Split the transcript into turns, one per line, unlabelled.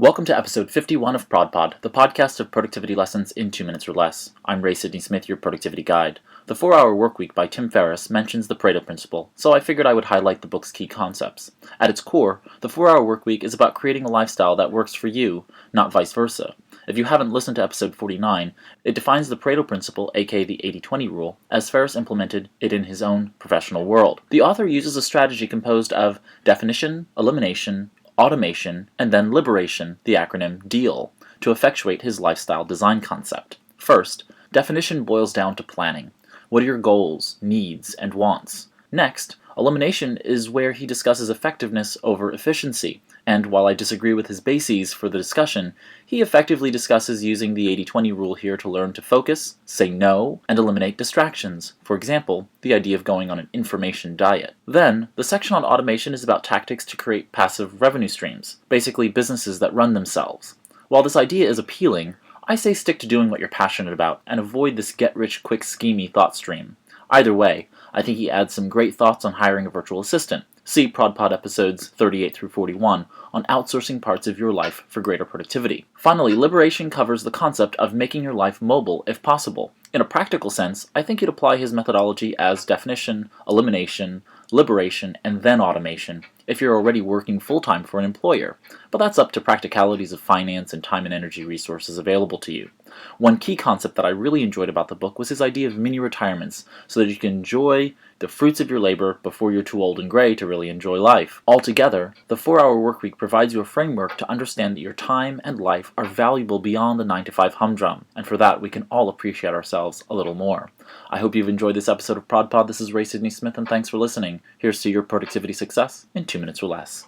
Welcome to episode 51 of ProdPod, the podcast of productivity lessons in 2 minutes or less. I'm Sidney-Smith, your productivity guide. The 4-Hour Workweek by Tim Ferriss mentions the Pareto Principle, so I figured I would highlight the book's key concepts. At its core, the 4-Hour Workweek is about creating a lifestyle that works for you, not vice versa. If you haven't listened to episode 49, it defines the Pareto Principle, aka the 80-20 rule, as Ferriss implemented it in his own professional world. The author uses a strategy composed of definition, elimination, automation, and then liberation, the acronym DEAL, to effectuate his lifestyle design concept. First, definition boils down to planning. What are your goals, needs, and wants? Next, elimination is where he discusses effectiveness over efficiency, and while I disagree with his bases for the discussion, he effectively discusses using the 80-20 rule here to learn to focus, say no, and eliminate distractions. For example, the idea of going on an information diet. Then, the section on automation is about tactics to create passive revenue streams, basically businesses that run themselves. While this idea is appealing, I say stick to doing what you're passionate about and avoid this get-rich-quick schemey thought stream. Either way, I think he adds some great thoughts on hiring a virtual assistant. See ProdPod episodes 38 through 41 on outsourcing parts of your life for greater productivity. Finally, liberation covers the concept of making your life mobile if possible. In a practical sense, I think he'd apply his methodology as definition, elimination, liberation, and then automation if you're already working full-time for an employer, but that's up to practicalities of finance and time and energy resources available to you. One key concept that I really enjoyed about the book was his idea of mini retirements so that you can enjoy the fruits of your labor before you're too old and gray to really enjoy life. Altogether, the 4-Hour Workweek provides you a framework to understand that your time and life are valuable beyond the 9-to-5 humdrum, and for that we can all appreciate ourselves a little more. I hope you've enjoyed this episode of ProdPod. This is Sidney-Smith, and thanks for listening. Here's to your productivity success in 2 minutes or less.